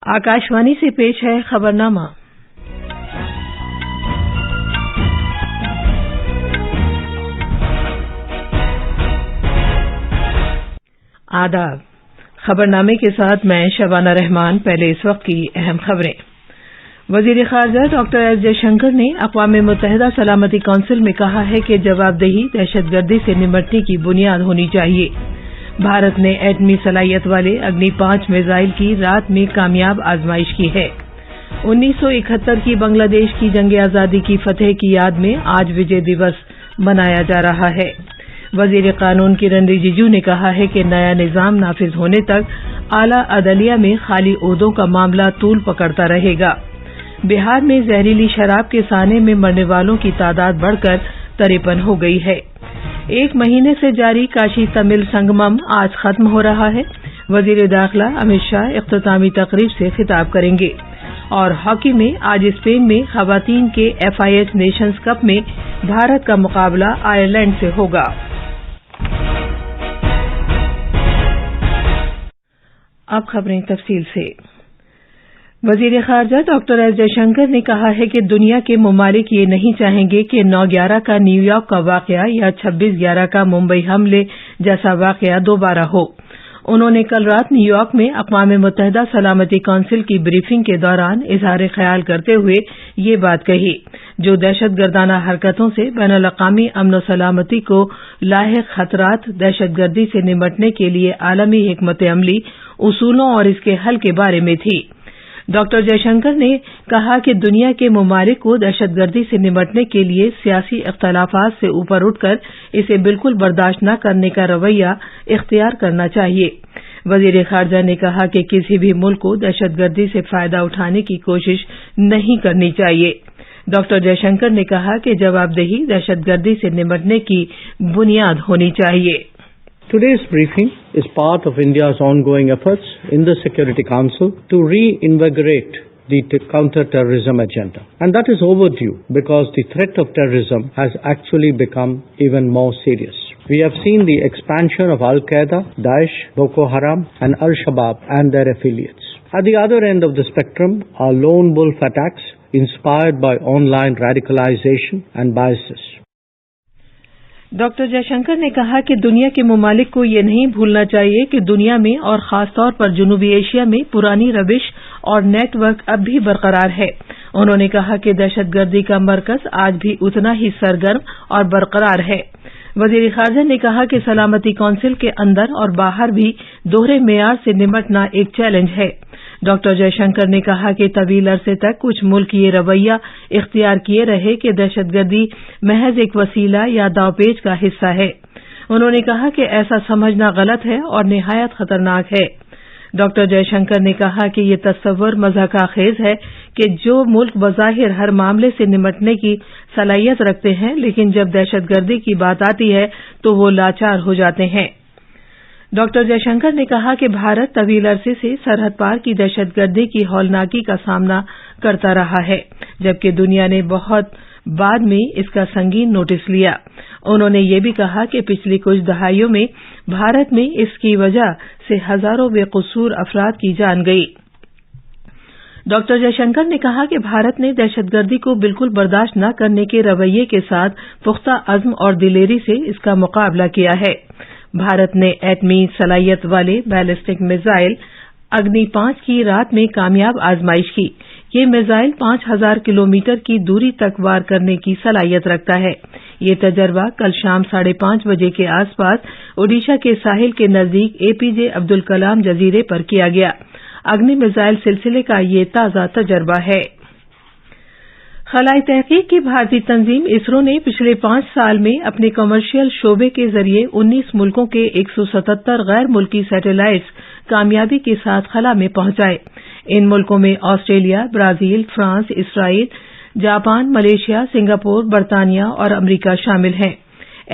आकाशवाणी से पेश है खबरनामा। आदाब। खबरनामे के साथ मैं शबाना रहमान। पहले इस वक्त की अहम खबरें। वजीर खारजा डॉक्टर एस जयशंकर ने अक़वाम मुत्तहिदा सलामती कौंसिल में कहा है कि जवाबदेही दहशतगर्दी से निपटने की बुनियाद होनी चाहिए। भारत ने एटमी सलाहियत वाले अग्नि 5 मिसाइल की रात में कामयाब आजमाइश की है। 1971 की बांग्लादेश की जंग आज़ादी की फतह की याद में आज विजय दिवस मनाया जा रहा है। वजीर कानून किरण रिजिजू ने कहा है कि नया निजाम नाफिज होने तक आला अदलिया में खाली ओहदों का मामला तूल पकड़ता रहेगा। बिहार में जहरीली शराब के साने में मरने वालों की तादाद बढ़कर 53 हो गई है। 1 महीने से जारी काशी तमिल संगमम आज खत्म हो रहा है। वजीर दाखिला अमित शाह इख्तितामी तकरीब से खिताब करेंगे। और हॉकी में आज स्पेन में खवातीन के FIH नेशंस कप में भारत का मुकाबला आयरलैंड से होगा। अब खबरें तफसील से। वजीर खारजा डॉक्टर एस जयशंकर ने कहा है कि दुनिया के ममालिक ये नहीं चाहेंगे कि 9/11 का न्यूयॉर्क का वाकया या 26/11 का मुंबई हमले जैसा वाकया दोबारा हो। उन्होंने कल रात न्यूयॉर्क में अक़वाम मुत्तहिदा सलामती कौंसिल की ब्रीफिंग के दौरान इजहार ख्याल करते हुए ये बात कही, जो दहशतगर्दाना हरकतों से बैनुल अक़वामी अमन सलामती को लाहिक खतरात दहशतगर्दी से निपटने के लिए आलमी हिकमत अमली, उसूलों और इसके हल के बारे में थी। डॉक्टर जयशंकर ने कहा कि दुनिया के ममालिक को दहशतगर्दी से निपटने के लिए सियासी इख्तलाफात से ऊपर उठकर इसे बिल्कुल बर्दाश्त न करने का रवैया इख्तियार करना चाहिए। वजीर खारजा ने कहा कि किसी भी मुल्क को दहशतगर्दी से फायदा उठाने की कोशिश नहीं करनी चाहिए। डॉक्टर जयशंकर ने कहा कि जवाबदेही दहशतगर्दी से निपटने की बुनियाद होनी चाहिए। Today's briefing is part of India's ongoing efforts in the Security Council to reinvigorate the counter-terrorism agenda. And that is overdue because the threat of terrorism has actually become even more serious. We have seen the expansion of Al-Qaeda, Daesh, Boko Haram and Al-Shabaab and their affiliates. At the other end of the spectrum are lone wolf attacks inspired by online radicalization and biases. Doctor Jaishankar ने कहा कि दुनिया के ममालिक को ये नहीं भूलना चाहिए कि दुनिया में और खासतौर पर जनूबी एशिया में पुरानी रविश और नेटवर्क अब भी बरकरार है। उन्होंने कहा कि दहशतगर्दी का मरकज आज भी उतना ही सरगर्म और बरकरार है। वजीर खारजा ने कहा कि सलामती कौंसिल के अंदर और बाहर भी दोहरे मेयार से निपटना एक चैलेंज है। डॉक्टर जयशंकर ने कहा कि तवील अरसे तक कुछ मुल्क ये रवैया इख्तियार किए रहे कि दहशतगर्दी महज एक वसीला या दावपेच का हिस्सा है। उन्होंने कहा कि ऐसा समझना गलत है और निहायत खतरनाक है। डॉक्टर जयशंकर ने कहा कि ये तस्वुर मज़ाक़ाखेज़ है कि जो मुल्क बज़ाहिर हर मामले से निपटने की सलाहियत रखते हैं, लेकिन जब दहशतगर्दी की बात आती है तो वो लाचार हो जाते हैं। डॉक्टर जयशंकर ने कहा कि भारत तवील अरसे से सरहद पार की दहशतगर्दी की हौलनाकी का सामना करता रहा है, जबकि दुनिया ने बहुत बाद में इसका संगीन नोटिस लिया। उन्होंने ये भी कहा कि पिछली कुछ दहाइयों में भारत में इसकी वजह से हजारों बेकसूर अफराद की जान गई। डॉक्टर जयशंकर ने कहा कि भारत ने दहशतगर्दी को बिल्कुल बर्दाश्त न करने के रवैये के साथ पुख्ता अज़्म और दिलेरी से इसका मुकाबला किया है। भारत ने एटमी सलाहियत वाले बैलिस्टिक मिसाइल अग्नि 5 की रात में कामयाब आजमाइश की। ये मिसाइल 5000 किलोमीटर की दूरी तक वार करने की सलाहियत रखता है। ये तजर्बा कल शाम 5:30 बजे के आसपास ओडिशा के साहिल के नजदीक APJ अब्दुल कलाम जजीरे पर किया गया। अग्नि मिसाइल सिलसिले का ये ताज़ा तजर्बा है। खलाई तहकीक की भारतीय तंजीम इसरो ने पिछले 5 साल में अपने कमर्शियल शोबे के जरिए 19 मुल्कों के 177 गैर मुल्की सैटेलाइट्स कामयाबी के साथ खला में पहुंचाए। इन मुल्कों में Australia, Brazil, France, Israel, Japan, Malaysia, Singapore, बरतानिया और अमरीका शामिल हैं।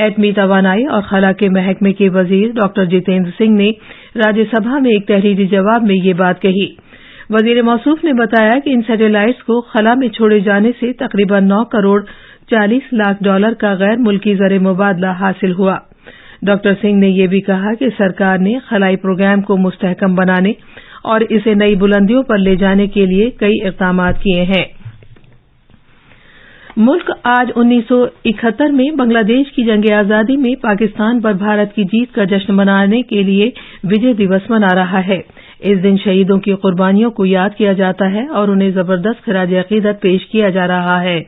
एटमी तवानाई और खला के महकमे के वजीर डॉक्टर जितेंद्र सिंह ने राज्यसभा में एक तहरीरी जवाब में ये बात कही। वजीर मौसूफ ने बताया कि इन सैटेलाइट्स को खला में छोड़े जाने से तकरीबन 9 करोड़ 40 लाख डॉलर का गैर मुल्की ज़र मुबादला हासिल हुआ। डॉक्टर सिंह ने यह भी कहा कि सरकार ने खलाई प्रोग्राम को मुस्तहकम बनाने اور اسے नई बुलंदियों पर ले जाने के लिए कई इक़दामात किए हैं। मुल्क आज 1971 में बांग्लादेश की जंग आजादी में पाकिस्तान पर भारत की जीत का जश्न मनाने के लिए विजय दिवस मना रहा है। इस दिन शहीदों की कुर्बानियों को याद किया जाता है और उन्हें जबरदस्त खराज अकीदत पेश किया जा रहा है।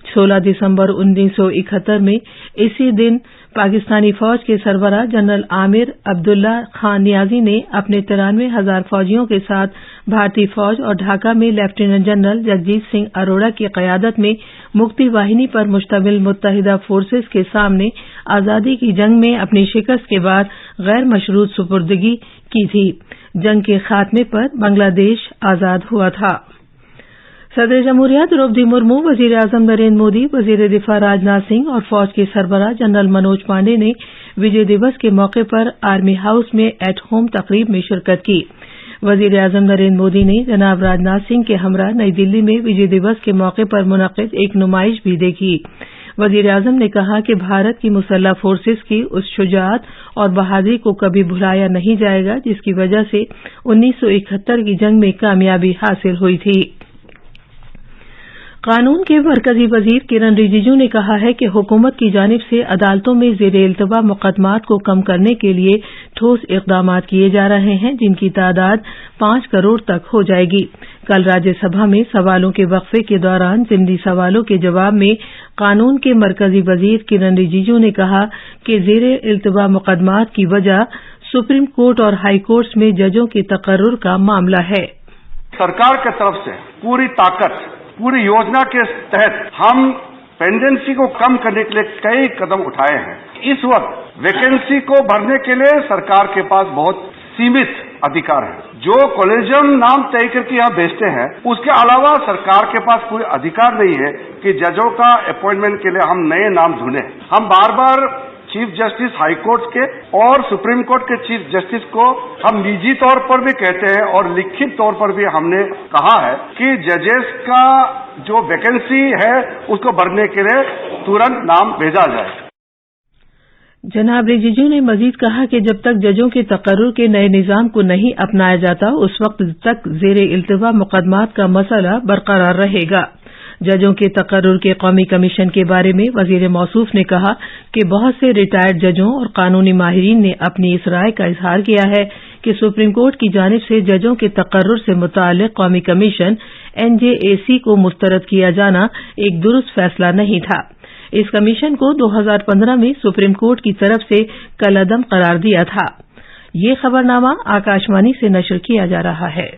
16 दिसंबर 1971 में इसी दिन पाकिस्तानी फौज के सरबराह जनरल आमिर अब्दुल्ला खान नियाजी ने अपने 93,000 फौजियों के साथ भारतीय फौज और ढाका में लेफ्टिनेंट जनरल जगजीत सिंह अरोड़ा की क़यादत में मुक्ति वाहिनी पर मुश्तमिल मुत्तहिदा फोर्सेस के सामने आजादी की जंग में अपनी शिकस्त के बाद गैर मशरूत सुपुर्दगी की थी। जंग के खात्मे पर बांग्लादेश आजाद हुआ था। सदर जमहूरिया द्रौपदी मुर्मू, वजीर आजम नरेंद्र मोदी, वजीर दिफा राजनाथ सिंह और फौज के सरबराह जनरल मनोज पांडे ने विजय दिवस के मौके पर आर्मी हाउस में एट होम तकरीब में शिरकत की। वजीर आजम नरेंद्र मोदी ने जनाब राजनाथ सिंह के हमरा नई दिल्ली में विजय दिवस के मौके पर मुनक़िद एक नुमाइश भी देखी। वजीर आजम ने कहा कि भारत की मुसल्लह फोर्सेस की उस शुजाअत और बहादुरी को कभी भुलाया नहीं जाएगा जिसकी वजह से 1971 की जंग में कामयाबी हासिल हुई थी। कानून के मरकजी वजीर किरण रिजिजू ने कहा है कि हुकूमत की जानिब से अदालतों में ज़ेरे इल्तवा मुकदमात को कम करने के लिए ठोस इक़दामात किए जा रहे हैं जिनकी तादाद 5 करोड़ तक हो जाएगी। कल राज्यसभा में सवालों के वक्फे के दौरान ज़िमनी सवालों के जवाब में कानून के मरकजी वजीर किरण रिजिजू ने कहा कि ज़ेरे इल्तवा मुकदमात की वजह सुप्रीम कोर्ट और हाई कोर्ट्स में जजों के तकर्रुर का मामला है। सरकार की तरफ से पूरी ताकत, पूरी योजना के तहत हम पेंडेंसी को कम करने के लिए कई कदम उठाए हैं। इस वक्त वैकेंसी को भरने के लिए सरकार के पास बहुत सीमित अधिकार है। जो कॉलेजियम नाम तय करके यहाँ भेजते हैं उसके अलावा सरकार के पास कोई अधिकार नहीं है कि जजों का अपॉइंटमेंट के लिए हम नए नाम ढूंढें। हम बार बार चीफ जस्टिस हाई कोर्ट के और सुप्रीम कोर्ट के चीफ जस्टिस को हम निजी तौर पर भी कहते हैं और लिखित तौर पर भी हमने कहा है कि जजेस का जो वैकेंसी है उसको भरने के लिए तुरंत नाम भेजा जाए। जनाब रिजिजू ने मजीद कहा कि जब तक जजों के तकर्रुर के नए निजाम को नहीं अपनाया जाता उस वक्त तक ज़ेरे इल्तवा मुकदमात का मसला बरकरार रहेगा। जजों के तकर्रुर के कौमी कमीशन के बारे में वजीर मौसूफ ने कहा कि बहुत से रिटायर्ड जजों और कानूनी माहिरीन ने अपनी इस राय का इजहार किया है कि सुप्रीम कोर्ट की जानिब से जजों के तकर्रुर से मुताल्लिक कौमी कमीशन NJAC को मुस्तरद किया जाना एक दुरुस्त फैसला नहीं था। इस कमीशन को 2015 में सुप्रीम कोर्ट की तरफ से कलअदम करार दिया था। ये खबरनामा आकाशवाणी से नशर किया जा रहा है।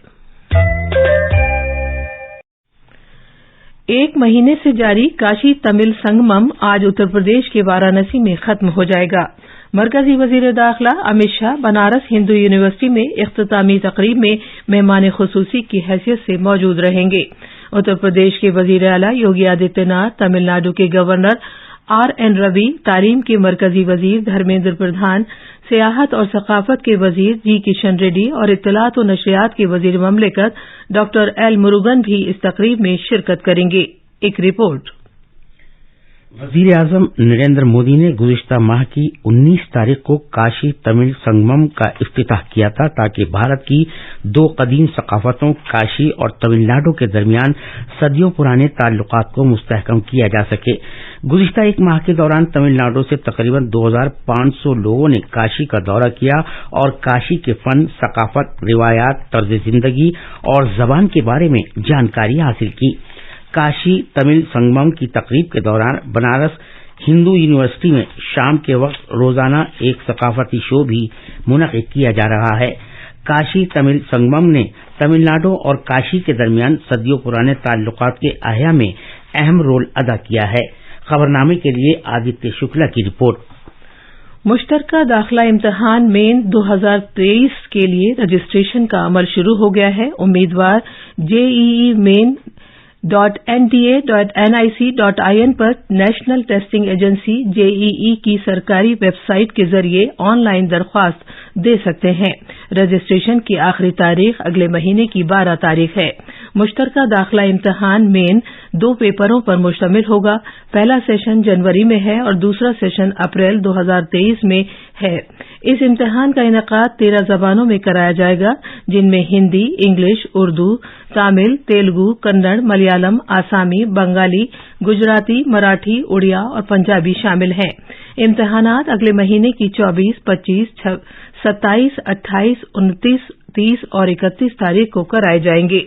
1 महीने से जारी काशी तमिल संगमम आज उत्तर प्रदेश के वाराणसी में खत्म हो जाएगा। मरकजी वजीर दाखिला अमित शाह बनारस हिंदू यूनिवर्सिटी में इख्तितामी तकरीब में मेहमान खुसूसी की हैसियत से मौजूद रहेंगे। उत्तर प्रदेश के वजीर आला योगी आदित्यनाथ, तमिलनाडु के गवर्नर RN रवि, तालीम के मरकजी वजीर धर्मेंद्र प्रधान, सियाहत और सकाफत के वजीर G किशन रेड्डी और इत्तलात और नशरियात के वजीर ममलिकत डॉ L मुरुगन भी इस तकरीब में शिरकत करेंगे। एक रिपोर्ट। वजीर आजम नरेंद्र मोदी ने गुज़िश्ता माह की 19 तारीख को काशी तमिल संगमम का इफ्तिताह किया था ताकि भारत की 2 कदीम सकाफतों काशी और तमिलनाडु के दरमियान सदियों पुराने ताल्लुकात को मुस्तहकम किया जा सके। गुज़िश्ता 1 माह के दौरान तमिलनाडु से तकरीबन 2500 लोगों ने काशी का दौरा किया और काशी के फन, सकाफत, रिवायात, तर्ज जिंदगी और जबान के बारे में जानकारी हासिल की। काशी तमिल संगमम की तकरीब के दौरान बनारस हिंदू यूनिवर्सिटी में शाम के वक्त रोजाना एक सकाफती शो भी मुनक़िद किया जा रहा है। काशी तमिल संगमम ने तमिलनाडु और काशी के दरमियान सदियों पुराने ताल्लुकात के अहया में अहम रोल अदा किया है। खबरनामे के लिए आदित्य शुक्ला की रिपोर्ट। मुश्तरका दाखिला इम्तिहान मेन 2023 के लिए रजिस्ट्रेशन का अमल शुरू हो गया है। उम्मीदवार JEE मेन .nta.nic.in पर नेशनल टेस्टिंग एजेंसी JEE की सरकारी वेबसाइट के जरिए ऑनलाइन दरख्वास्त दे सकते हैं। रजिस्ट्रेशन की आखिरी तारीख अगले महीने की 12 तारीख है। मुश्तरका दाखिला इम्तिहान मेन 2 पेपरों पर मुश्तमिल होगा। पहला सेशन जनवरी में है और दूसरा सेशन अप्रैल 2023 में है। इस इम्तिहान का इनेकाद 13 जबानों में कराया जाएगा, जिनमें हिंदी, इंग्लिश, उर्दू, तमिल, तेलुगु, कन्नड़, मलयालम, आसामी, बंगाली, गुजराती, मराठी, उड़िया और पंजाबी शामिल हैं। इम्तिहानात अगले महीने की 24, 25, 27, 28, 29, 30 और 31 तारीख को कराए जाएंगे।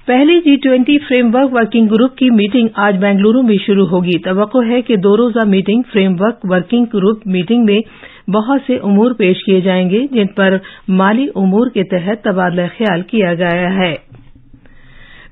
पहली G20 फ्रेमवर्क वर्किंग ग्रुप की मीटिंग आज बेंगलुरु में शुरू होगी। तवक्को है कि 2 रोजा meeting framework working group meeting में बहुत से उमूर पेश किए जाएंगे, जिन पर माली उमूर के तहत तबादला ख्याल किया गया है।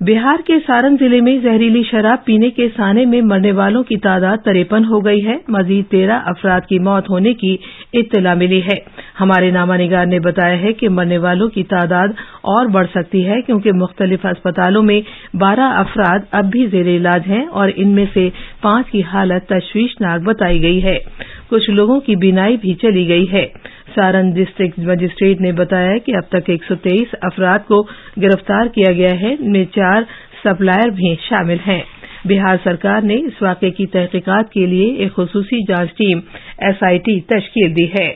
बिहार के सारण जिले में जहरीली शराब पीने के साने में मरने वालों की तादाद 53 हो गई है। मजीद 13 अफराद की मौत होने की इत्तला मिली है। हमारे नामानिगार ने बताया है कि मरने वालों की तादाद और बढ़ सकती है, क्योंकि मुख्तलिफ अस्पतालों में 12 अफराद अब भी जेर इलाज हैं और इनमें से 5 की हालत तशवीशनाक बताई गई है। कुछ लोगों की बीनाई भी चली गई है। सारण डिस्ट्रिक्ट मजिस्ट्रेट ने बताया कि अब तक 123 अफराद को गिरफ्तार किया गया है, इनमें 4 सप्लायर भी शामिल हैं। बिहार सरकार ने इस वाक़े की तहकीकात के लिए एक खुसूसी जांच टीम SIT तश्कील दी है।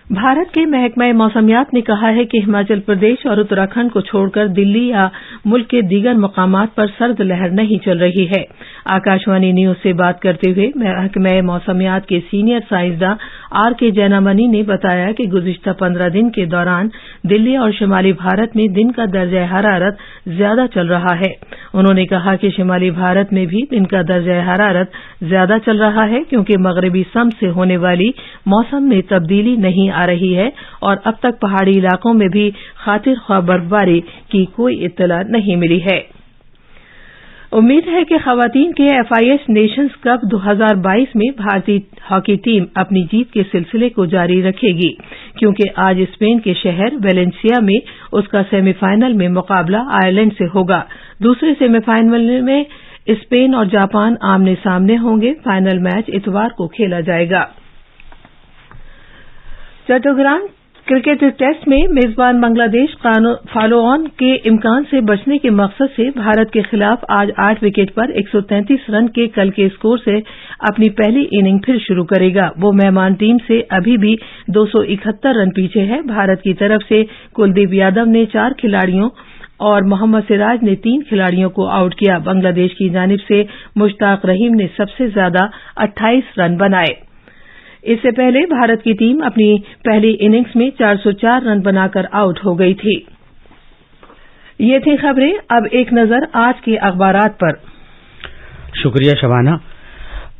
भारत के महकमा मौसमियात ने कहा है कि हिमाचल प्रदेश और उत्तराखंड को छोड़कर दिल्ली या मुल्क के दीगर मकामात पर सर्द लहर नहीं चल रही है। आकाशवाणी न्यूज से बात करते हुए महकमा मौसमियात के सीनियर साइंसदां RK जैनामनी ने बताया कि गुज़िश्ता 15 दिन के दौरान दिल्ली और शिमाली भारत में दिन का दर्जा हरारत ज्यादा चल रहा है। उन्होंने कहा कि शिमाली भारत में भी दिन का दर्जा हरारत ज्यादा चल रहा है, क्योंकि मगरबी सम से होने वाली मौसम में तब्दीली नहीं आ रही है और अब तक पहाड़ी इलाकों में भी खातिर ख्वाह बर्फबारी की कोई इत्तला नहीं मिली है। उम्मीद है कि खवातीन के FIH नेशंस कप 2022 में भारतीय हॉकी टीम अपनी जीत के सिलसिले को जारी रखेगी, क्योंकि आज स्पेन के शहर वेलेंसिया में उसका सेमीफाइनल में मुकाबला आयरलैंड से होगा। दूसरे सेमीफाइनल में स्पेन और जापान आमने सामने होंगे। फाइनल मैच इतवार को खेला जाएगा। चट्टग्राम क्रिकेट टेस्ट में मेजबान बांग्लादेश फॉलो ऑन के इम्कान से बचने के मकसद से भारत के खिलाफ आज 8 विकेट पर 133 रन के कल के स्कोर से अपनी पहली इनिंग फिर शुरू करेगा। वो मेहमान टीम से अभी भी 271 रन पीछे है। भारत की तरफ से कुलदीप यादव ने 4 खिलाड़ियों और मोहम्मद सिराज ने 3 खिलाड़ियों को आउट किया। बांग्लादेश की जानिब से मुश्ताक रहीम ने सबसे ज्यादा 28 रन बनाए। इससे पहले भारत की टीम अपनी पहली इनिंग्स में 404 रन बनाकर आउट हो गई थी। ये थी खबरें। अब एक नजर आज के अखबारात पर। शुक्रिया शबाना।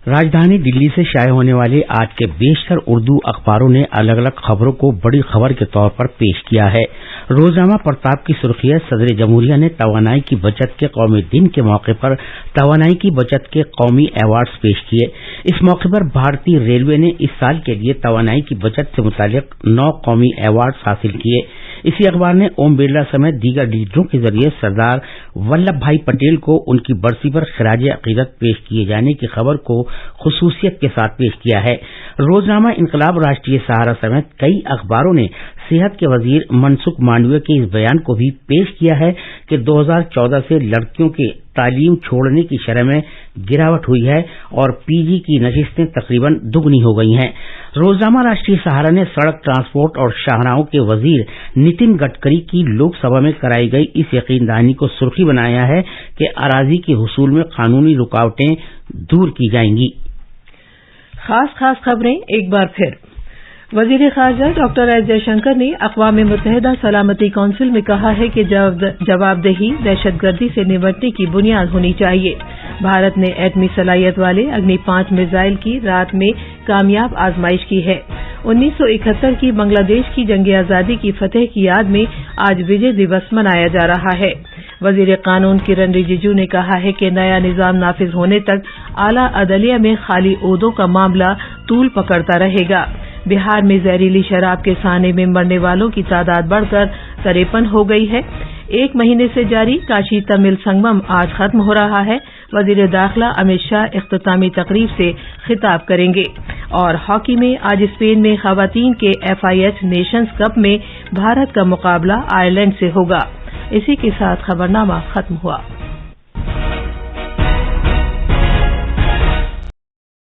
राजधानी दिल्ली से शाये होने वाले आज के बेशतर उर्दू अखबारों ने अलग अलग खबरों को बड़ी खबर के तौर पर पेश किया है। रोजनामा प्रताप की सुर्खी है, सदर जमहूरिया ने तवानाई की बचत के कौमी दिन के मौके पर तवानाई की बचत के कौमी अवार्ड्स पेश किए। इस मौके पर भारतीय रेलवे ने इस साल के लिए तवानाई की बचत से मुतालिक 9 कौमी अवार्ड्स हासिल किए। इसी अखबार ने ओम बिरला समेत दीगर लीडरों के जरिए सरदार वल्लभ भाई पटेल को उनकी बरसी पर खिराज अकीदत पेश किए जाने की खबर को खुसूसियत के साथ पेश किया है। रोजनामा इनकलाब, राष्ट्रीय सहारा समेत कई अखबारों ने सेहत के वजीर मनसुख मांडविया के इस बयान को भी पेश किया है कि 2014 से लड़कियों के तालीम छोड़ने की शरह में गिरावट हुई है और PG की नशिस्तें तकरीबन दुगनी हो गई हैं। रोजनामा राष्ट्रीय सहारा ने सड़क ट्रांसपोर्ट और शाहराहों के वजीर नितिन गडकरी की लोकसभा में कराई गई इस यकीन दहानी को सुर्खी बनाया है कि अराजी के हुसूल में कानूनी रुकावटें दूर की जाएंगी। खास खबरें एक बार फिर। वजीर खारजा डॉक्टर एस जयशंकर ने अक़वाम मुत्तहिदा सलामती कौंसिल में कहा है कि जवाबदेही दहशतगर्दी से निपटने की बुनियाद होनी चाहिए। भारत ने एटमी सलाहियत वाले अग्नि 5 मिसाइल की रात में कामयाब आजमाइश की है। 1971 की बांग्लादेश की जंग आजादी की फतह की याद में आज विजय दिवस मनाया जा रहा है। वजीर कानून किरण रिजिजू ने कहा है कि नया निजाम नाफिज होने तक आला अदलिया में खाली ओहदों का मामला तूल पकड़ता रहेगा। बिहार में जहरीली शराब के साने में मरने वालों की तादाद बढ़कर 53 हो गई है। 1 महीने से जारी काशी तमिल संगमम आज खत्म हो रहा है। वजीर दाखिला अमित शाह इख्तितामी तकरीब से खिताब करेंगे। और हॉकी में आज स्पेन में खवातीन के FIH नेशंस कप में भारत का मुकाबला आयरलैंड से होगा। इसी के साथ खबरनामा खत्म हुआ।